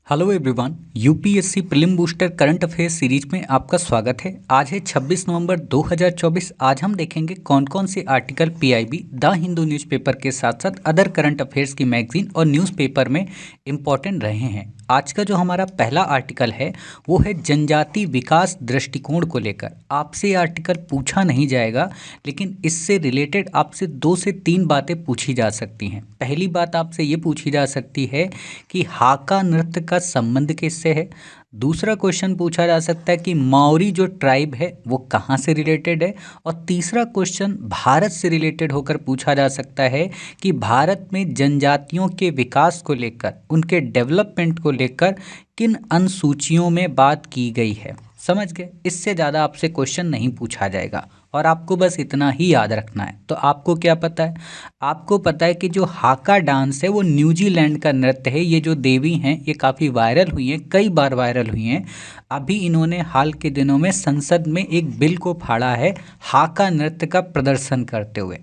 Hello everyone, UPSC prelim booster current affairs series में आपका स्वागत है। आज है 26 नवंबर 2024। आज हम देखेंगे कौन कौन से article PIB, the Hindu newspaper के साथ साथ अदर करंट अफेयर्स की मैगजीन और न्यूज़पेपर में इम्पॉर्टेंट रहे हैं। आज का जो हमारा पहला आर्टिकल है वो है जनजाति विकास दृष्टिकोण को लेकर। आपसे ये आर्टिकल पूछा नहीं जाएगा, लेकिन इससे रिलेटेड आपसे 2 से 3 बातें पूछी जा सकती हैं। पहली बात आपसे ये पूछी जा सकती है कि हाका नृत्य का संबंध किससे है। दूसरा क्वेश्चन पूछा जा सकता है कि माओरी जो ट्राइब है वो कहाँ से रिलेटेड है। और तीसरा क्वेश्चन भारत से रिलेटेड होकर पूछा जा सकता है कि भारत में जनजातियों के विकास को लेकर, उनके डेवलपमेंट को लेकर किन अनुसूचियों में बात की गई है। समझ गए? इससे ज़्यादा आपसे क्वेश्चन नहीं पूछा जाएगा और आपको बस इतना ही याद रखना है। तो आपको क्या पता है? आपको पता है कि जो हाका डांस है वो न्यूजीलैंड का नृत्य है। ये जो देवी हैं ये काफ़ी वायरल हुई हैं, कई बार वायरल हुई हैं। अभी इन्होंने हाल के दिनों में संसद में एक बिल को फाड़ा है हाका नृत्य का प्रदर्शन करते हुए।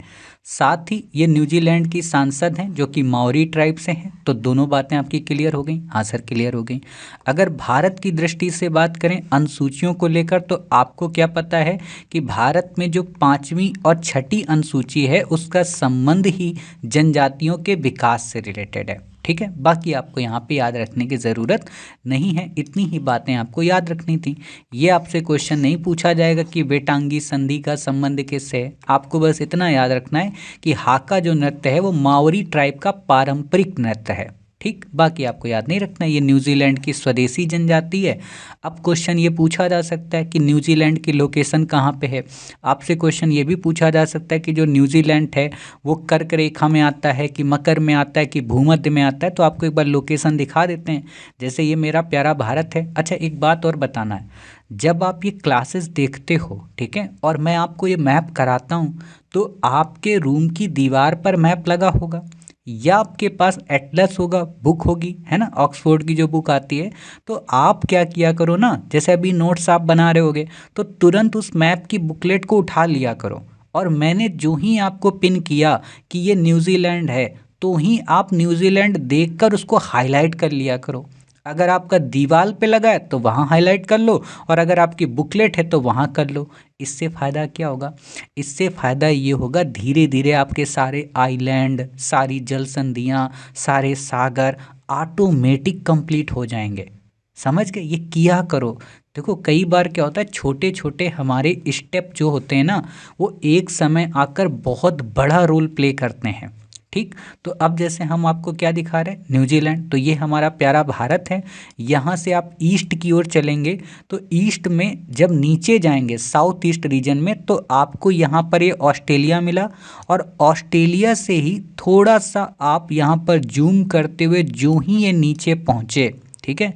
साथ ही ये न्यूजीलैंड की सांसद हैं जो कि माओरी ट्राइब से हैं। तो दोनों बातें आपकी क्लियर हो गई। हाँ सर, क्लियर हो गई। अगर भारत की दृष्टि से बात करें अनुसूचियों को लेकर, तो आपको क्या पता है कि भारत में जो 5वीं और 6ठी अनुसूची है उसका संबंध ही जनजातियों के विकास से रिलेटेड है। ठीक है, बाकी आपको यहाँ पे याद रखने की ज़रूरत नहीं है। इतनी ही बातें आपको याद रखनी थी। ये आपसे क्वेश्चन नहीं पूछा जाएगा कि वेटांगी संधि का संबंध किससे है। आपको बस इतना याद रखना है कि हाका जो नृत्य है वो माओरी ट्राइब का पारंपरिक नृत्य है। ठीक, बाकी आपको याद नहीं रखना है। ये न्यूजीलैंड की स्वदेशी जनजाति है। अब क्वेश्चन ये पूछा जा सकता है कि न्यूजीलैंड की लोकेशन कहाँ पे है। आपसे क्वेश्चन ये भी पूछा जा सकता है कि जो न्यूजीलैंड है वो कर्क रेखा में आता है कि मकर में आता है कि भूमध्य में आता है। तो आपको एक बार लोकेशन दिखा देते हैं। जैसे ये मेरा प्यारा भारत है। अच्छा, एक बात और बताना है, जब आप ये क्लासेस देखते हो, ठीक है, और मैं आपको ये मैप कराता हूँ, तो आपके रूम की दीवार पर मैप लगा होगा या आपके पास एटलस होगा, बुक होगी, है ना, ऑक्सफोर्ड की जो बुक आती है। तो आप क्या किया करो ना, जैसे अभी नोट्स आप बना रहे होगे तो तुरंत उस मैप की बुकलेट को उठा लिया करो। और मैंने जो ही आपको पिन किया कि ये न्यूजीलैंड है, तो ही आप न्यूजीलैंड देखकर उसको हाईलाइट कर लिया करो। अगर आपका दीवार पे लगा है तो वहाँ हाईलाइट कर लो, और अगर आपकी बुकलेट है तो वहाँ कर लो। इससे फ़ायदा क्या होगा? इससे फ़ायदा ये होगा, धीरे धीरे आपके सारे आइलैंड, सारी जल संधियाँ, सारे सागर ऑटोमेटिक कंप्लीट हो जाएंगे। समझ गए? ये किया करो। देखो, कई बार क्या होता है, छोटे छोटे हमारे स्टेप जो होते हैं ना, वो एक समय आकर बहुत बड़ा रोल प्ले करते हैं। ठीक, तो अब जैसे हम आपको क्या दिखा रहे हैं, न्यूजीलैंड, तो ये हमारा प्यारा भारत है। यहाँ से आप ईस्ट की ओर चलेंगे तो ईस्ट में जब नीचे जाएंगे साउथ ईस्ट रीजन में, तो आपको यहाँ पर ये ऑस्ट्रेलिया मिला। और ऑस्ट्रेलिया से ही थोड़ा सा आप यहाँ पर जूम करते हुए जो ही ये नीचे पहुँचे, ठीक है,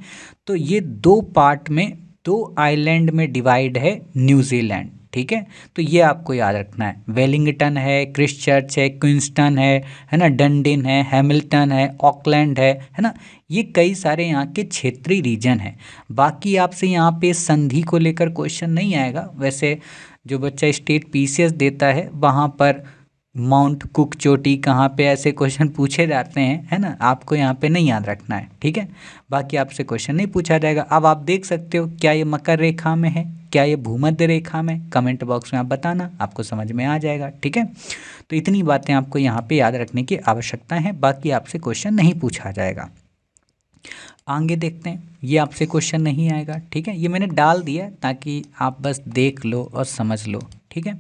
तो ये 2 पार्ट में, 2 आइलैंड में डिवाइड है न्यूजीलैंड। ठीक है, तो ये आपको याद रखना है। वेलिंगटन है, क्रिस्टचर्च है, क्वींसटन है ना, डंडिन है, हैमिल्टन है, ऑकलैंड है ना। ये कई सारे यहाँ के क्षेत्रीय रीजन हैं। बाकी आपसे यहाँ पे संधि को लेकर क्वेश्चन नहीं आएगा। वैसे जो बच्चा स्टेट पीसीएस देता है वहाँ पर माउंट कुक चोटी कहाँ पे, ऐसे क्वेश्चन पूछे जाते हैं, है ना। आपको यहाँ पे नहीं याद रखना है, ठीक है। बाकी आपसे क्वेश्चन नहीं पूछा जाएगा। अब आप देख सकते हो, क्या ये मकर रेखा में है, क्या ये भूमध्य रेखा में? कमेंट बॉक्स में आप बताना, आपको समझ में आ जाएगा। ठीक है, तो इतनी बातें आपको यहाँ पे याद रखने की आवश्यकता है। बाकी आपसे क्वेश्चन नहीं पूछा जाएगा। आगे देखते हैं, ये आपसे क्वेश्चन नहीं आएगा। ठीक है, ये मैंने डाल दिया है ताकि आप बस देख लो और समझ लो। ठीक है,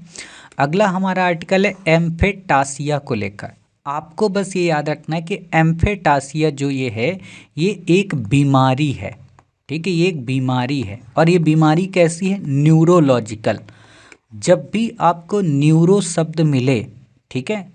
अगला हमारा आर्टिकल है एम्फेटासिया को लेकर। आपको बस ये याद रखना है कि एम्फेटासिया जो ये है, ये एक बीमारी है। ठीक है, ये एक बीमारी है। और ये बीमारी कैसी है? न्यूरोलॉजिकल। जब भी आपको न्यूरो शब्द मिले, ठीक है,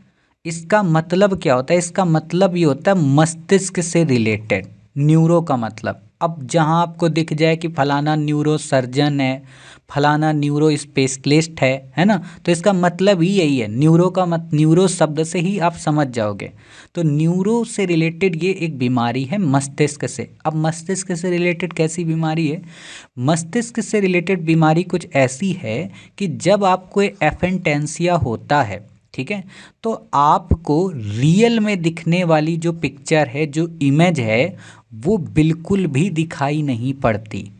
इसका मतलब क्या होता है? इसका मतलब ये होता है मस्तिष्क से रिलेटेड। न्यूरो का मतलब, अब जहाँ आपको दिख जाए कि फलाना न्यूरो सर्जन है, फलाना न्यूरो स्पेशलिस्ट है ना, तो इसका मतलब ही यही है। न्यूरो का न्यूरो शब्द से ही आप समझ जाओगे। तो न्यूरो से रिलेटेड ये एक बीमारी है मस्तिष्क से। अब मस्तिष्क से रिलेटेड कैसी बीमारी है? मस्तिष्क से रिलेटेड बीमारी कुछ ऐसी है कि जब आपको एफेंटेंसिया होता है, ठीक है, तो आपको रियल में दिखने वाली जो पिक्चर है, जो इमेज है, वो बिल्कुल भी दिखाई नहीं पड़ती।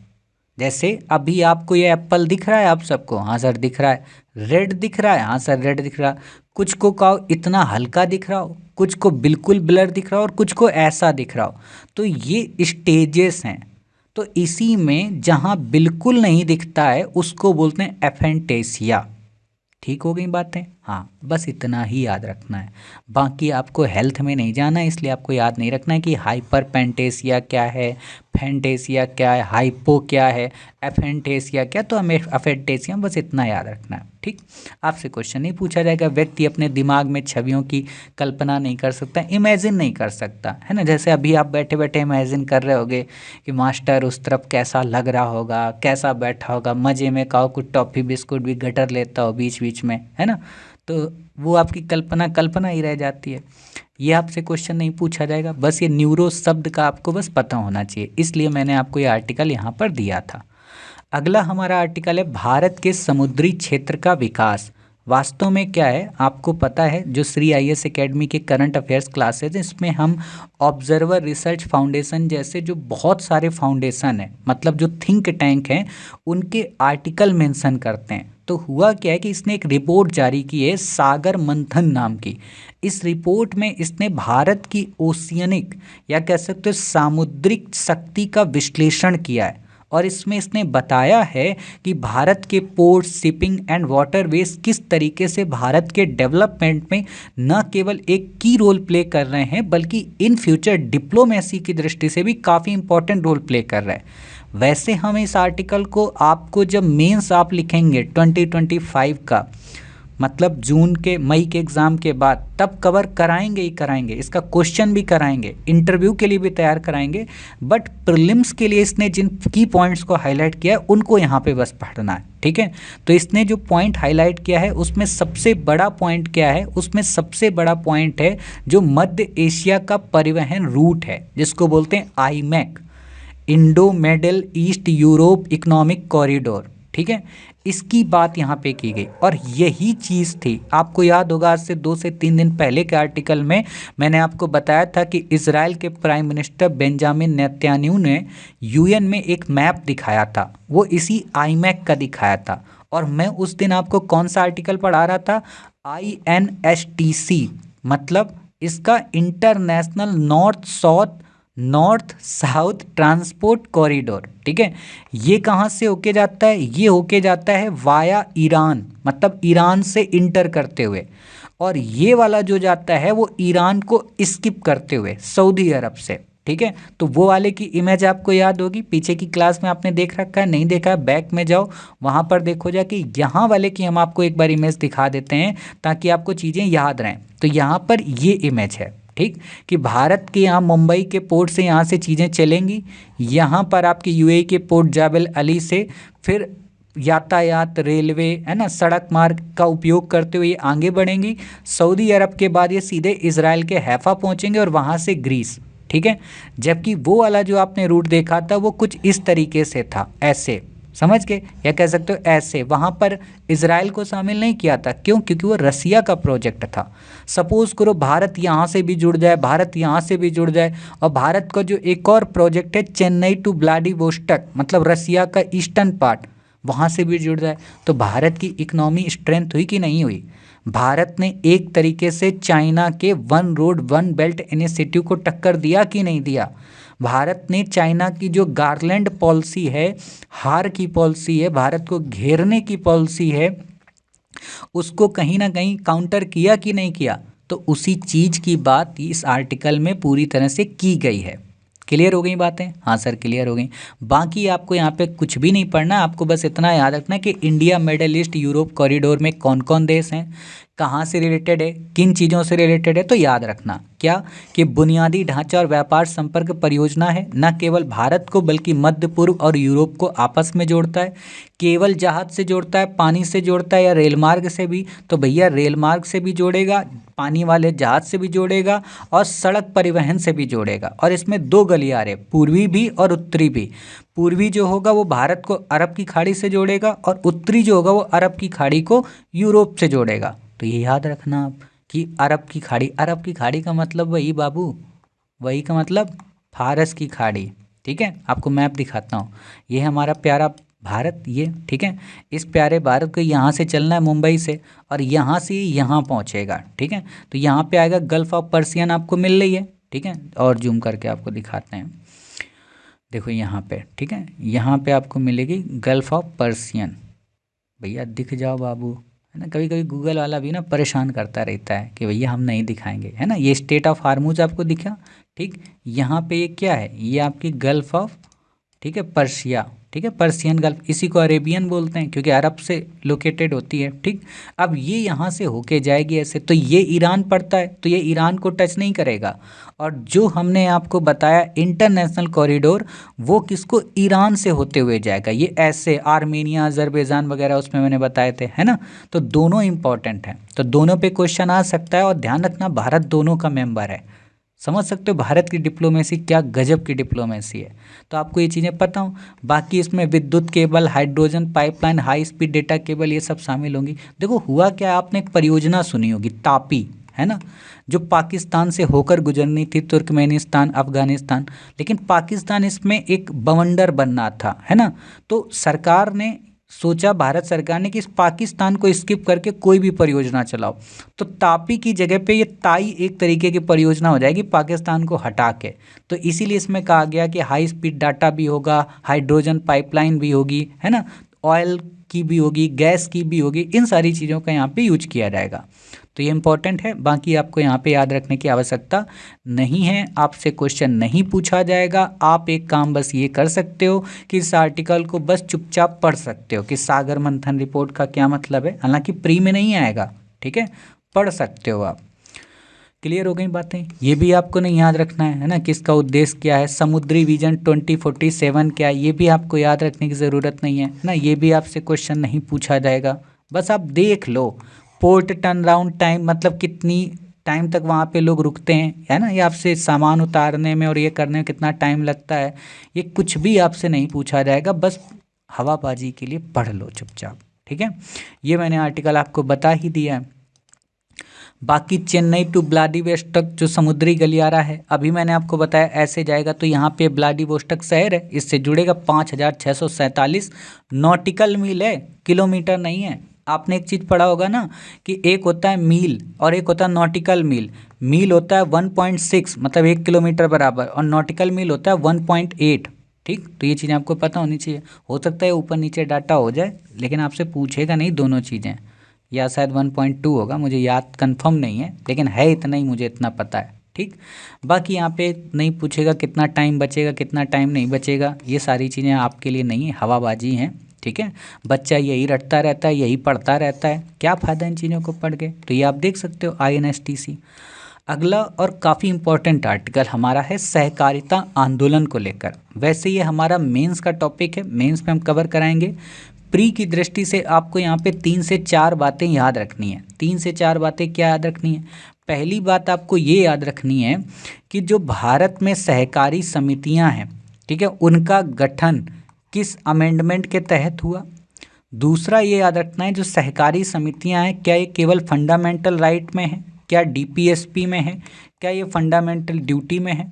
जैसे अभी आपको ये एप्पल दिख रहा है आप सबको, हाँ सर दिख रहा है। रेड दिख रहा है, हाँ सर रेड दिख रहा है। कुछ को कहो इतना हल्का दिख रहा हो, कुछ को बिल्कुल ब्लर दिख रहा हो और कुछ को ऐसा दिख रहा हो। तो ये स्टेजेस हैं। तो इसी में जहाँ बिल्कुल नहीं दिखता है उसको बोलते हैं एफेंटेसिया। ठीक हो गई बातें? हाँ, बस इतना ही याद रखना है। बाकी आपको हेल्थ में नहीं जाना है, इसलिए आपको याद नहीं रखना है कि हाइपरपेंटेसिया क्या है, फेंटेसिया क्या है, हाइपो क्या है, एफेंटेसिया क्या। तो हमें एफेंटेसिया बस इतना याद रखना है। ठीक, आपसे क्वेश्चन नहीं पूछा जाएगा। व्यक्ति अपने दिमाग में छवियों की कल्पना नहीं कर सकता, इमेजिन नहीं कर सकता, है ना। जैसे अभी आप बैठे बैठे इमेजिन कर रहे होगे कि मास्टर उस तरफ कैसा लग रहा होगा, कैसा बैठा होगा, मज़े में खाओ कुछ टॉफ़ी बिस्कुट भी गटर लेता हो बीच बीच में, है ना। तो वो आपकी कल्पना कल्पना ही रह जाती है। ये आपसे क्वेश्चन नहीं पूछा जाएगा। बस ये न्यूरो शब्द का आपको बस पता होना चाहिए, इसलिए मैंने आपको ये आर्टिकल यहाँ पर दिया था। अगला हमारा आर्टिकल है भारत के समुद्री क्षेत्र का विकास। वास्तव में क्या है आपको पता है, जो श्री IAS एकेडमी के करंट अफेयर्स क्लासेज हैं इसमें हम ऑब्जर्वर रिसर्च फाउंडेशन जैसे जो बहुत सारे फाउंडेशन हैं, मतलब जो थिंक टैंक हैं, उनके आर्टिकल मेंशन करते हैं। तो हुआ क्या है कि इसने एक रिपोर्ट जारी की है सागर मंथन नाम की। इस रिपोर्ट में इसने भारत की ओशियनिक या कह सकते हो सामुद्रिक शक्ति का विश्लेषण किया है। और इसमें इसने बताया है कि भारत के पोर्ट, शिपिंग एंड वाटरवेज किस तरीके से भारत के डेवलपमेंट में न केवल एक की रोल प्ले कर रहे हैं बल्कि इन फ्यूचर डिप्लोमेसी की दृष्टि से भी काफ़ी इंपॉर्टेंट रोल प्ले कर रहे हैं। वैसे हम इस आर्टिकल को आपको जब मेंस आप लिखेंगे 2025 का, मतलब जून के मई के एग्ज़ाम के बाद, तब कवर कराएंगे ही कराएंगे। इसका क्वेश्चन भी कराएंगे, इंटरव्यू के लिए भी तैयार कराएंगे। बट प्रीलिम्स के लिए इसने जिन की पॉइंट्स को हाईलाइट किया है उनको यहाँ पे बस पढ़ना है। ठीक है, तो इसने जो पॉइंट हाईलाइट किया है उसमें सबसे बड़ा पॉइंट क्या है, उसमें सबसे बड़ा पॉइंट है जो मध्य एशिया का परिवहन रूट है, जिसको बोलते हैं iMac, Indo middle east Europe economic corridor. ठीक है, इसकी बात यहाँ पे की गई। और यही चीज़ थी, आपको याद होगा आज से 2 से 3 दिन पहले के आर्टिकल में मैंने आपको बताया था कि इजराइल के प्राइम मिनिस्टर बेंजामिन नेतन्याहू ने UN में एक मैप दिखाया था, वो इसी आईमैक का दिखाया था। और मैं उस दिन आपको कौन सा आर्टिकल पढ़ा रहा था, INSTC, मतलब इसका international north south transport corridor. ठीक है, ये कहाँ से होके जाता है, ये होके जाता है वाया ईरान, मतलब ईरान से इंटर करते हुए। और ये वाला जो जाता है वो ईरान को स्किप करते हुए सऊदी अरब से। ठीक है, तो वो वाले की इमेज आपको याद होगी, पीछे की क्लास में आपने देख रखा है, नहीं देखा है बैक में जाओ, वहाँ पर देखो जाके। यहाँ वाले की हम आपको एक बार इमेज दिखा देते हैं ताकि आपको चीज़ें याद रहें। तो यहाँ पर ये इमेज है, ठीक, कि भारत के यहाँ मुंबई के पोर्ट से यहाँ से चीज़ें चलेंगी, यहाँ पर आपके UAE के पोर्ट जाबेल अली से फिर यातायात, रेलवे, है ना, सड़क मार्ग का उपयोग करते हुए ये आगे बढ़ेंगी। सऊदी अरब के बाद ये सीधे इजराइल के हैफा पहुँचेंगे और वहाँ से ग्रीस। ठीक है, जबकि वो वाला जो आपने रूट देखा था वो कुछ इस तरीके से था, ऐसे समझ के, या कह सकते हो ऐसे। वहाँ पर इजराइल को शामिल नहीं किया था, क्यों? क्योंकि वो रसिया का प्रोजेक्ट था। सपोज करो भारत यहाँ से भी जुड़ जाए, भारत यहाँ से भी जुड़ जाए, और भारत का जो एक और प्रोजेक्ट है चेन्नई टू व्लादिवोस्टॉक, मतलब रसिया का ईस्टर्न पार्ट, वहाँ से भी जुड़ जाए, तो भारत की इकोनॉमी स्ट्रेंथ हुई कि नहीं हुई? भारत ने एक तरीके से चाइना के one road one belt initiative को टक्कर दिया कि नहीं दिया? भारत ने चाइना की जो गारलैंड पॉलिसी है, हार की पॉलिसी है, भारत को घेरने की पॉलिसी है, उसको कहीं ना कहीं काउंटर किया कि नहीं किया? तो उसी चीज़ की बात इस आर्टिकल में पूरी तरह से की गई है। क्लियर हो गई बातें? हाँ सर क्लियर हो गई। बाकी आपको यहाँ पे कुछ भी नहीं पढ़ना, आपको बस इतना याद रखना कि India middle east Europe corridor में कौन कौन देश हैं, कहाँ से रिलेटेड है, किन चीज़ों से रिलेटेड है। तो याद रखना क्या, कि बुनियादी ढांचा और व्यापार संपर्क परियोजना है, न केवल भारत को बल्कि मध्य पूर्व और यूरोप को आपस में जोड़ता है। केवल जहाज से जोड़ता है, पानी से जोड़ता है, या रेल मार्ग से भी? तो भैया रेल मार्ग से भी जोड़ेगा, पानी वाले जहाज से भी जोड़ेगा, और सड़क परिवहन से भी जोड़ेगा। और इसमें 2 गलियारे, पूर्वी भी और उत्तरी भी। पूर्वी जो होगा वो भारत को अरब की खाड़ी से जोड़ेगा, और उत्तरी जो होगा वो अरब की खाड़ी को यूरोप से जोड़ेगा। तो ये याद रखना आप कि अरब की खाड़ी का मतलब वही बाबू, वही का मतलब फारस की खाड़ी, ठीक है। आपको मैप दिखाता हूँ, ये है हमारा प्यारा भारत, ये ठीक है। इस प्यारे भारत को यहाँ से चलना है मुंबई से, और यहाँ से यहाँ पहुँचेगा, ठीक है। तो यहाँ पे आएगा गल्फ ऑफ पर्सियन, आपको मिल रही है, ठीक है। और जूम करके आपको दिखाते हैं, देखो यहाँ पे, ठीक है, यहाँ पे आपको मिलेगी गल्फ ऑफ पर्सियन। भैया दिख जाओ बाबू, है ना। कभी कभी गूगल वाला भी ना परेशान करता रहता है कि भैया हम नहीं दिखाएंगे, है ना। ये स्टेट ऑफ हार्मूज आपको दिखा, ठीक। यहाँ पे ये क्या है, ये आपकी गल्फ ऑफ, ठीक है, पर्शिया, ठीक है, पर्शियन गल्फ, इसी को अरेबियन बोलते हैं क्योंकि अरब से लोकेटेड होती है, ठीक। अब ये यहाँ से होके जाएगी ऐसे, तो ये ईरान पड़ता है, तो ये ईरान को टच नहीं करेगा। और जो हमने आपको बताया इंटरनेशनल कॉरिडोर, वो किसको, ईरान से होते हुए जाएगा। ये ऐसे आर्मेनिया, अजरबैजान वगैरह उसमें मैंने बताए थे, है ना। तो दोनों इंपॉर्टेंट हैं, तो दोनों पे क्वेश्चन आ सकता है। और ध्यान रखना, भारत दोनों का मेंबर है। समझ सकते हो भारत की डिप्लोमेसी क्या गजब की डिप्लोमेसी है। तो आपको ये चीज़ें पता हो। बाकी इसमें विद्युत cable, hydrogen pipeline, high speed data cable, ये सब शामिल होंगी। देखो हुआ क्या, आपने एक परियोजना सुनी होगी तापी, है ना, जो पाकिस्तान से होकर गुजरनी थी, तुर्कमेनिस्तान, अफगानिस्तान, लेकिन पाकिस्तान इसमें एक बवंडर बनना था, है ना। तो सरकार ने सोचा, भारत सरकार ने, कि इस पाकिस्तान को स्किप करके कोई भी परियोजना चलाओ। तो तापी की जगह पे ये ताई एक तरीके की परियोजना हो जाएगी पाकिस्तान को हटा के। तो इसीलिए इसमें कहा गया कि हाई स्पीड डाटा भी होगा, हाइड्रोजन पाइपलाइन भी होगी, है ना, ऑयल की भी होगी, गैस की भी होगी, इन सारी चीज़ों का यहाँ पे यूज किया जाएगा। तो ये इंपॉर्टेंट है। बाकी आपको यहाँ पे याद रखने की आवश्यकता नहीं है, आपसे क्वेश्चन नहीं पूछा जाएगा। आप एक काम बस ये कर सकते हो कि इस आर्टिकल को बस चुपचाप पढ़ सकते हो कि सागर मंथन रिपोर्ट का क्या मतलब है। हालांकि प्री में नहीं आएगा, ठीक है, पढ़ सकते हो आप। क्लियर हो गई बातें। ये भी आपको नहीं याद रखना है ना, किसका उद्देश्य क्या है, समुद्री विजन 2047 क्या है, ये भी आपको याद रखने की ज़रूरत नहीं है ना। ये भी आपसे क्वेश्चन नहीं पूछा जाएगा, बस आप देख लो। पोर्ट टर्न अराउंड टाइम मतलब कितनी टाइम तक वहाँ पे लोग रुकते हैं, है ना, ये आपसे सामान उतारने में और ये करने में कितना टाइम लगता है, ये कुछ भी आपसे नहीं पूछा जाएगा। बस हवाबाजी के लिए पढ़ लो चुपचाप, ठीक है। ये मैंने आर्टिकल आपको बता ही दिया है। बाकी चेन्नई टू व्लादिवोस्टोक जो समुद्री गलियारा है, अभी मैंने आपको बताया ऐसे जाएगा, तो यहाँ पे व्लादिवोस्टोक शहर है, इससे जुड़ेगा 5647 नॉटिकल मील है, किलोमीटर नहीं है। आपने एक चीज़ पढ़ा होगा ना कि एक होता है मील और एक होता है नॉटिकल मील। मील होता है 1.6 मतलब 1 किलोमीटर बराबर, और नॉटिकल मील होता है 1.8, ठीक। तो ये चीज़ें आपको पता होनी चाहिए। हो सकता है ऊपर नीचे डाटा हो जाए, लेकिन आपसे पूछेगा नहीं दोनों चीज़ें, या शायद 1.2 होगा, मुझे याद कंफर्म नहीं है, लेकिन है इतना ही, मुझे इतना पता है, ठीक। बाकी यहाँ पे नहीं पूछेगा कितना टाइम बचेगा, कितना टाइम नहीं बचेगा, ये सारी चीज़ें आपके लिए नहीं है, हवाबाजी हैं, ठीक है। बच्चा यही रटता रहता है, यही पढ़ता रहता है, क्या फ़ायदा इन चीज़ों को पढ़ के। तो ये आप देख सकते हो INSTC। अगला और काफ़ी इंपॉर्टेंट आर्टिकल हमारा है सहकारिता आंदोलन को लेकर। वैसे ये हमारा मेंस का टॉपिक है, मेंस में हम कवर कराएंगे। प्री की दृष्टि से आपको यहाँ पे 3 से 4 बातें याद रखनी है। 3 से 4 बातें क्या याद रखनी है। पहली बात आपको ये याद रखनी है कि जो भारत में सहकारी समितियाँ हैं, ठीक है, उनका गठन किस अमेंडमेंट के तहत हुआ। दूसरा ये याद रखना है जो सहकारी समितियाँ हैं, क्या ये केवल फंडामेंटल राइट में है, क्या DPSP में है, क्या ये फंडामेंटल ड्यूटी में है।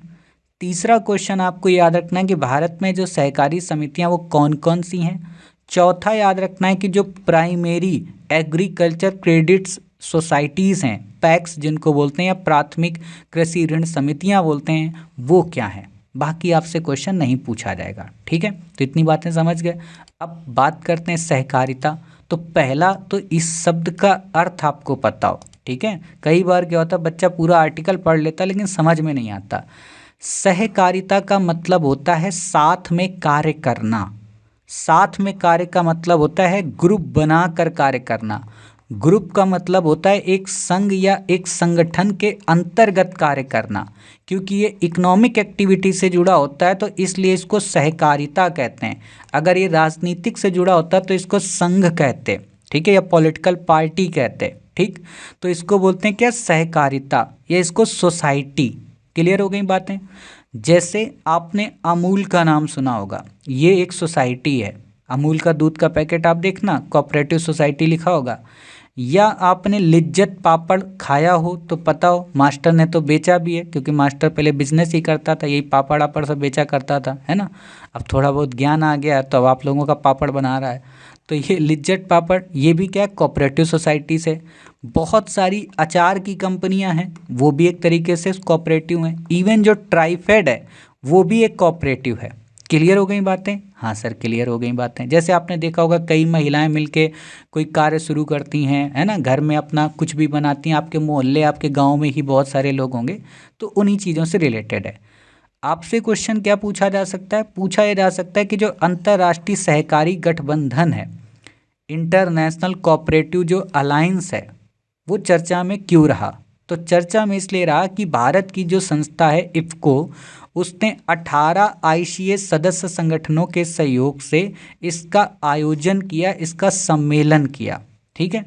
तीसरा क्वेश्चन आपको याद रखना है कि भारत में जो सहकारी समितियाँ वो कौन कौन सी हैं। चौथा याद रखना है कि जो प्राइमरी एग्रीकल्चर क्रेडिट्स सोसाइटीज़ हैं, पैक्स जिनको बोलते हैं, या प्राथमिक कृषि ऋण समितियां बोलते हैं, वो क्या हैं। बाकी आपसे क्वेश्चन नहीं पूछा जाएगा, ठीक है। तो इतनी बातें समझ गए। अब बात करते हैं सहकारिता। तो पहला तो इस शब्द का अर्थ आपको पता हो, ठीक है। कई बार क्या होता है बच्चा पूरा आर्टिकल पढ़ लेता लेकिन समझ में नहीं आता। सहकारिता का मतलब होता है साथ में कार्य करना। साथ में कार्य का मतलब होता है ग्रुप बनाकर कार्य करना। ग्रुप का मतलब होता है एक संघ या एक संगठन के अंतर्गत कार्य करना। क्योंकि ये इकोनॉमिक एक्टिविटी से जुड़ा होता है तो इसलिए इसको सहकारिता कहते हैं। अगर ये राजनीतिक से जुड़ा होता है तो इसको संघ कहते हैं, ठीक है, या पॉलिटिकल पार्टी कहते हैं, ठीक। तो इसको बोलते हैं क्या, सहकारिता, या इसको सोसाइटी। क्लियर हो गई बातें। जैसे आपने अमूल का नाम सुना होगा, ये एक सोसाइटी है। अमूल का दूध का पैकेट आप देखना, कोऑपरेटिव सोसाइटी लिखा होगा। या आपने लिज्जत पापड़ खाया हो तो पता हो, मास्टर ने तो बेचा भी है, क्योंकि मास्टर पहले बिजनेस ही करता था, यही पापड़ वापड़ सब बेचा करता था, है ना। अब थोड़ा बहुत ज्ञान आ गया तो अब आप लोगों का पापड़ बना रहा है। तो ये लिज्जत पापड़ ये भी क्या है, कोऑपरेटिव सोसाइटी से। बहुत सारी अचार की कंपनियां हैं, वो भी एक तरीके से कोऑपरेटिव हैं। इवन जो ट्राइफेड है वो भी एक कोऑपरेटिव है। क्लियर हो गई बातें? हाँ सर क्लियर हो गई बातें। जैसे आपने देखा होगा कई महिलाएं मिलके कोई कार्य शुरू करती हैं, है ना, घर में अपना कुछ भी बनाती हैं, आपके मोहल्ले आपके गांव में ही बहुत सारे लोग होंगे, तो उन्हीं चीज़ों से रिलेटेड है। आपसे क्वेश्चन क्या पूछा जा सकता है? पूछा यह जा सकता है कि जो अंतर्राष्ट्रीय सहकारी गठबंधन है, इंटरनेशनल कोऑपरेटिव जो अलायंस है, वो चर्चा में क्यों रहा? तो चर्चा में इसलिए रहा कि भारत की जो संस्था है इफ्को, उसने 18 आईसीएस सदस्य संगठनों के सहयोग से इसका आयोजन किया, इसका सम्मेलन किया। ठीक है,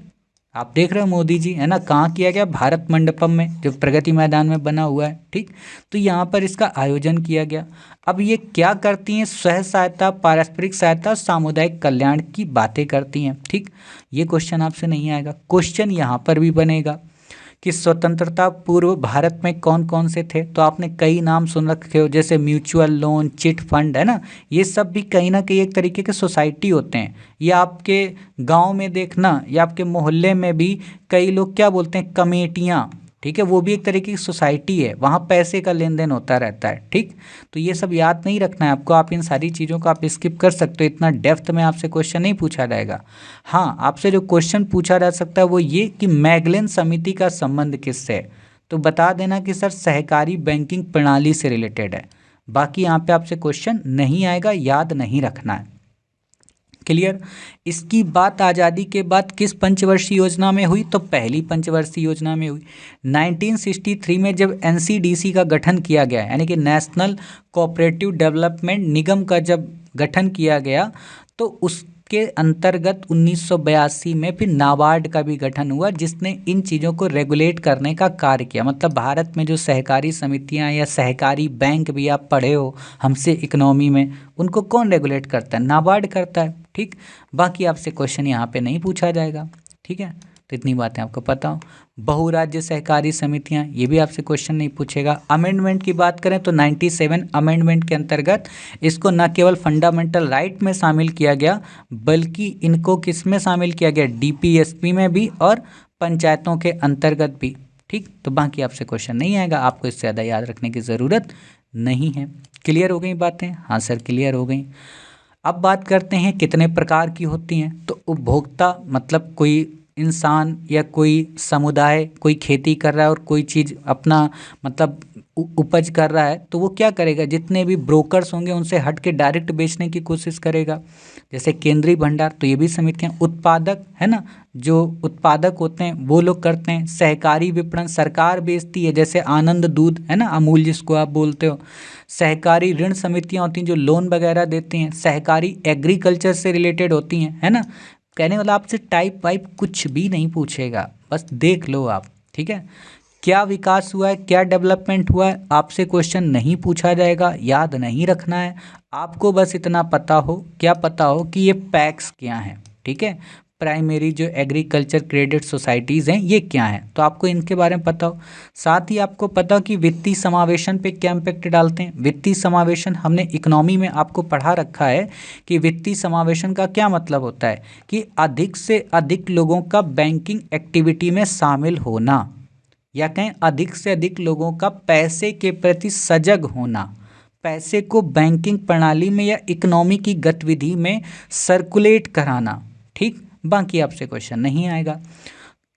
आप देख रहे हो मोदी जी, है ना, कहाँ किया गया? भारत मंडपम में, जो प्रगति मैदान में बना हुआ है। ठीक, तो यहाँ पर इसका आयोजन किया गया। अब ये क्या करती हैं? स्वयं सहायता, पारस्परिक सहायता, सामुदायिक कल्याण की बातें करती हैं। ठीक, ये क्वेश्चन आपसे नहीं आएगा। क्वेश्चन यहाँ पर भी बनेगा कि स्वतंत्रता पूर्व भारत में कौन कौन से थे, तो आपने कई नाम सुन रखे हो, जैसे म्यूचुअल लोन, चिट फंड, है ना, ये सब भी कहीं ना कहीं एक तरीके के सोसाइटी होते हैं। या आपके गांव में देखना, या आपके मोहल्ले में भी कई लोग क्या बोलते हैं, कमेटियाँ। ठीक है, वो भी एक तरीके की सोसाइटी है, वहाँ पैसे का लेन देन होता रहता है। ठीक, तो ये सब याद नहीं रखना है आपको, आप इन सारी चीज़ों को आप स्किप कर सकते हो, इतना डेप्थ में आपसे क्वेश्चन नहीं पूछा जाएगा। हाँ, आपसे जो क्वेश्चन पूछा जा सकता है वो ये कि मैगलेन समिति का संबंध किससे है, तो बता देना कि सर सहकारी बैंकिंग प्रणाली से रिलेटेड है। बाकी यहाँ पे आपसे क्वेश्चन नहीं आएगा, याद नहीं रखना है। क्लियर? इसकी बात आज़ादी के बाद किस पंचवर्षीय योजना में हुई? तो पहली पंचवर्षीय योजना में हुई। 1963 में जब एनसीडीसी का गठन किया गया, यानी कि नेशनल कोऑपरेटिव डेवलपमेंट निगम का जब गठन किया गया, तो उसके अंतर्गत 1982 में फिर नाबार्ड का भी गठन हुआ, जिसने इन चीज़ों को रेगुलेट करने का कार्य किया। मतलब भारत में जो सहकारी समितियां या सहकारी बैंक भी आप पढ़े हो हमसे इकोनॉमी में, उनको कौन रेगुलेट करता है? नाबार्ड करता है। ठीक, बाकी आपसे क्वेश्चन यहाँ पे नहीं पूछा जाएगा। ठीक है, तो इतनी बातें आपको पता हो। बहुराज्य सहकारी समितियाँ, ये भी आपसे क्वेश्चन नहीं पूछेगा। अमेंडमेंट की बात करें तो 97 अमेंडमेंट के अंतर्गत इसको न केवल फंडामेंटल राइट में शामिल किया गया, बल्कि इनको किस में शामिल किया गया? डीपीएसपी में भी और पंचायतों के अंतर्गत भी। ठीक, तो बाकी आपसे क्वेश्चन नहीं आएगा, आपको इससे ज़्यादा याद रखने की ज़रूरत नहीं है। क्लियर हो गई बातें? हाँ सर क्लियर हो गई। अब बात करते हैं कितने प्रकार की होती हैं। तो उपभोक्ता मतलब कोई इंसान या कोई समुदाय कोई खेती कर रहा है और कोई चीज़ अपना मतलब उपज कर रहा है, तो वो क्या करेगा? जितने भी ब्रोकर्स होंगे उनसे हट के डायरेक्ट बेचने की कोशिश करेगा। जैसे केंद्रीय भंडार, तो ये भी समितियाँ। उत्पादक, है ना, जो उत्पादक होते हैं वो लोग करते हैं। सहकारी विपणन, सरकार बेचती है, जैसे आनंद दूध, है ना, अमूल जिसको आप बोलते हो। सहकारी ऋण समितियाँ होती हैं जो लोन वगैरह देती हैं। सहकारी एग्रीकल्चर से रिलेटेड होती हैं, है ना। कहने वाला आपसे टाइप वाइप कुछ भी नहीं पूछेगा, बस देख लो आप। ठीक है, क्या विकास हुआ है, क्या डेवलपमेंट हुआ है, आपसे क्वेश्चन नहीं पूछा जाएगा, याद नहीं रखना है आपको। बस इतना पता हो, क्या पता हो कि ये पैक्स क्या हैं। ठीक है, प्राइमरी जो एग्रीकल्चर क्रेडिट सोसाइटीज़ हैं ये क्या हैं, तो आपको इनके बारे में पता हो। साथ ही आपको पता हो कि वित्तीय समावेशन पे क्या इम्पैक्ट डालते हैं। वित्तीय समावेशन हमने इकोनॉमी में आपको पढ़ा रखा है कि वित्तीय समावेशन का क्या मतलब होता है कि अधिक से अधिक लोगों का बैंकिंग एक्टिविटी में शामिल होना, या कहें अधिक से अधिक लोगों का पैसे के प्रति सजग होना, पैसे को बैंकिंग प्रणाली में या इकोनॉमी की गतिविधि में सर्कुलेट कराना। ठीक, बाकी आपसे क्वेश्चन नहीं आएगा।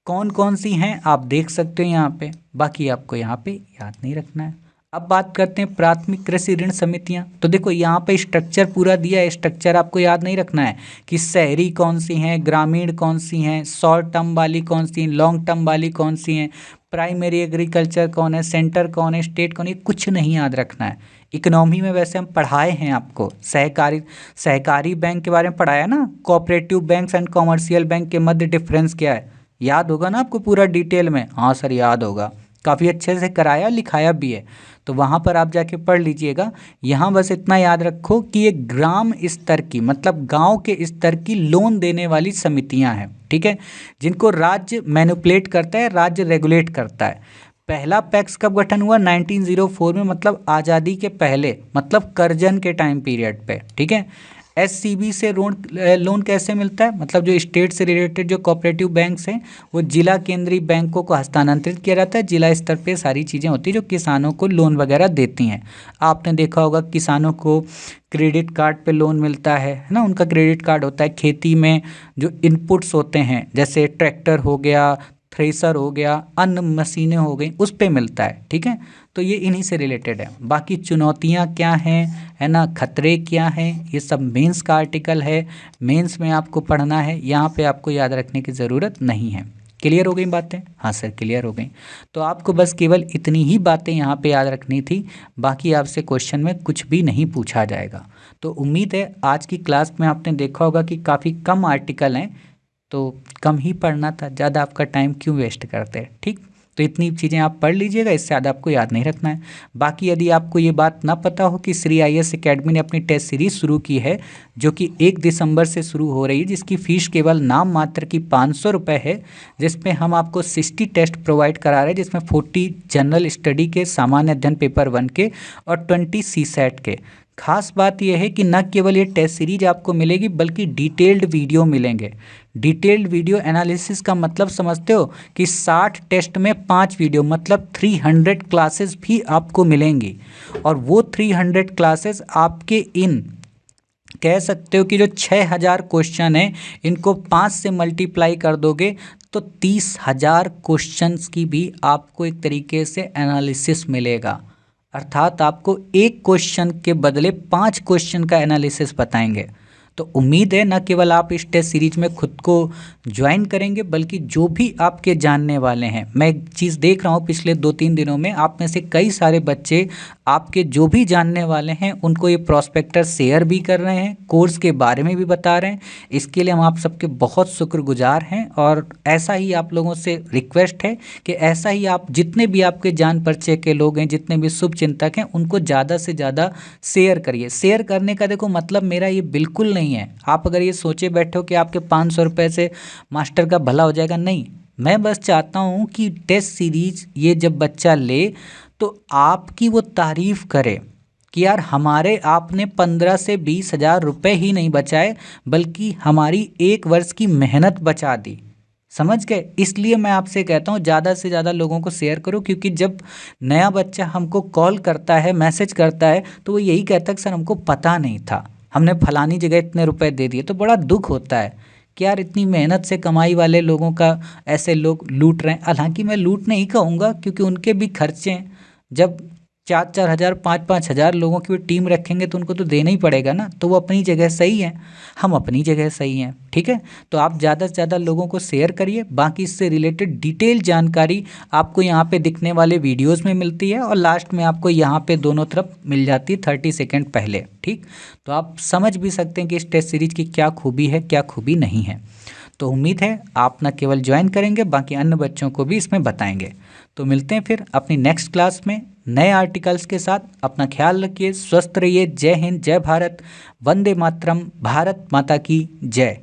कौन कौन सी हैं आप देख सकते हो यहाँ पे, बाकी आपको यहाँ पे याद नहीं रखना है। अब बात करते हैं प्राथमिक कृषि ऋण समितियाँ। तो देखो यहाँ पे स्ट्रक्चर पूरा दिया है, स्ट्रक्चर आपको याद नहीं रखना है कि शहरी कौन सी हैं, ग्रामीण कौन सी हैं, शॉर्ट टर्म वाली कौन सी हैं, लॉन्ग टर्म वाली कौन सी हैं, प्राइमरी एग्रीकल्चर कौन है, सेंटर कौन है, स्टेट कौन है, कुछ नहीं याद रखना है। इकोनॉमी में वैसे हम पढ़ाए हैं आपको, सहकारी बैंक के बारे में पढ़ाया ना, cooperative banks and commercial bank के मध्य डिफरेंस क्या है, याद होगा ना आपको पूरा डिटेल में? हाँ सर याद होगा, काफ़ी अच्छे से कराया लिखाया भी है, तो वहाँ पर आप जाके पढ़ लीजिएगा। यहाँ बस इतना याद रखो कि ये ग्राम स्तर की मतलब गांव के स्तर की लोन देने वाली समितियाँ हैं। ठीक है, जिनको राज्य मैनिपुलेट करता है, राज्य रेगुलेट करता है। पहला पैक्स कब गठन हुआ? 1904 में, मतलब आज़ादी के पहले, मतलब करजन के टाइम पीरियड पे, ठीक है। एससीबी से लोन कैसे मिलता है? मतलब जो स्टेट से रिलेटेड जो कोऑपरेटिव बैंक्स हैं वो जिला केंद्रीय बैंकों को हस्तांतरित किया जाता है। जिला स्तर पे सारी चीज़ें होती हैं जो किसानों को लोन वगैरह देती हैं। आपने देखा होगा किसानों को क्रेडिट कार्ड पे लोन मिलता है ना, उनका क्रेडिट कार्ड होता है। खेती में जो इनपुट्स होते हैं जैसे ट्रैक्टर हो गया, थ्रेसर हो गया, अन्य मशीनें हो गई, उस पे मिलता है, ठीक है। तो ये इन्हीं से रिलेटेड है। बाकी चुनौतियाँ क्या हैं, है ना, खतरे क्या हैं, ये सब मेंस का आर्टिकल है, मेंस में आपको पढ़ना है, यहाँ पे आपको याद रखने की ज़रूरत नहीं है। क्लियर हो गई बातें? हाँ सर क्लियर हो गई। तो आपको बस केवल इतनी ही बातें यहाँ पे याद रखनी थी, बाकी आपसे क्वेश्चन में कुछ भी नहीं पूछा जाएगा। तो उम्मीद है आज की क्लास में आपने देखा होगा कि काफ़ी कम आर्टिकल हैं, तो कम ही पढ़ना था, ज़्यादा आपका टाइम क्यों वेस्ट करते हैं, ठीक। तो इतनी चीज़ें आप पढ़ लीजिएगा, इससे ज़्यादा आपको याद नहीं रखना है। बाकी यदि आपको ये बात ना पता हो कि श्री IAS एकेडमी ने अपनी टेस्ट सीरीज़ शुरू की है जो कि 1 दिसंबर से शुरू हो रही है, जिसकी फ़ीस केवल नाम मात्र की 500 रुपये है, जिसमें हम आपको 60 टेस्ट प्रोवाइड करा रहे हैं, जिसमें 40 जनरल स्टडी के, सामान्य अध्ययन पेपर 1 के और 20 CSAT के। खास बात यह है कि न केवल ये टेस्ट सीरीज आपको मिलेगी बल्कि डिटेल्ड वीडियो मिलेंगे। डिटेल्ड वीडियो एनालिसिस का मतलब समझते हो कि 60 टेस्ट में 5 वीडियो, मतलब 300 क्लासेस भी आपको मिलेंगी। और वो 300 क्लासेस आपके इन, कह सकते हो कि जो 6000 क्वेश्चन है, इनको 5 से मल्टीप्लाई कर दोगे तो 30,000 क्वेश्चंस की भी आपको एक तरीके से एनालिसिस मिलेगा। अर्थात आपको एक क्वेश्चन के बदले 5 क्वेश्चन का एनालिसिस बताएंगे। तो उम्मीद है न केवल आप इस टेस्ट सीरीज में खुद को ज्वाइन करेंगे बल्कि जो भी आपके जानने वाले हैं, मैं एक चीज़ देख रहा हूँ पिछले 2-3 दिनों में आप में से कई सारे बच्चे आपके जो भी जानने वाले हैं उनको ये प्रॉस्पेक्टस शेयर भी कर रहे हैं, कोर्स के बारे में भी बता रहे हैं। इसके लिए हम आप सबके बहुत शुक्रगुजार हैं और ऐसा ही आप लोगों से रिक्वेस्ट है कि ऐसा ही आप जितने भी आपके जान परिचय के लोग हैं, जितने भी शुभ चिंतक हैं, उनको ज़्यादा से ज़्यादा शेयर करिए। शेयर करने का देखो मतलब मेरा ये बिल्कुल नहीं है आप अगर ये सोचे बैठे हो कि आपके 500 रुपये से मास्टर का भला हो जाएगा, नहीं। मैं बस चाहता हूँ कि टेस्ट सीरीज ये जब बच्चा ले तो आपकी वो तारीफ़ करे कि यार हमारे आपने 15 से 20 हज़ार रुपये ही नहीं बचाए बल्कि हमारी 1 वर्ष की मेहनत बचा दी। समझ गए? इसलिए मैं आपसे कहता हूँ ज़्यादा से ज़्यादा लोगों को शेयर करो, क्योंकि जब नया बच्चा हमको कॉल करता है, मैसेज करता है, तो वो यही कहता है कि सर हमको पता नहीं था, हमने फलानी जगह इतने रुपए दे दिए। तो बड़ा दुख होता है कि यार इतनी मेहनत से कमाई वाले लोगों का ऐसे लोग लूट रहे हैं। हालांकि मैं लूट नहीं कहूँगा क्योंकि उनके भी खर्चे हैं। जब 4-4 हज़ार 5-5 हज़ार लोगों की टीम रखेंगे तो उनको तो देना ही पड़ेगा ना। तो वो अपनी जगह सही है, हम अपनी जगह सही हैं, ठीक है। तो आप ज़्यादा से ज़्यादा लोगों को शेयर करिए। बाकी इससे रिलेटेड डिटेल जानकारी आपको यहाँ पे दिखने वाले वीडियोस में मिलती है और लास्ट में आपको यहाँ पे दोनों तरफ मिल जाती है 30 सेकेंड पहले, ठीक। तो आप समझ भी सकते हैं कि इस टेस्ट सीरीज की क्या खूबी है, क्या खूबी नहीं है। तो उम्मीद है आप न केवल ज्वाइन करेंगे बाकी अन्य बच्चों को भी इसमें बताएंगे। तो मिलते हैं फिर अपनी नेक्स्ट क्लास में नए आर्टिकल्स के साथ। अपना ख्याल रखिए, स्वस्थ रहिए। जय हिंद, जय भारत, वंदे मातरम, भारत माता की जय।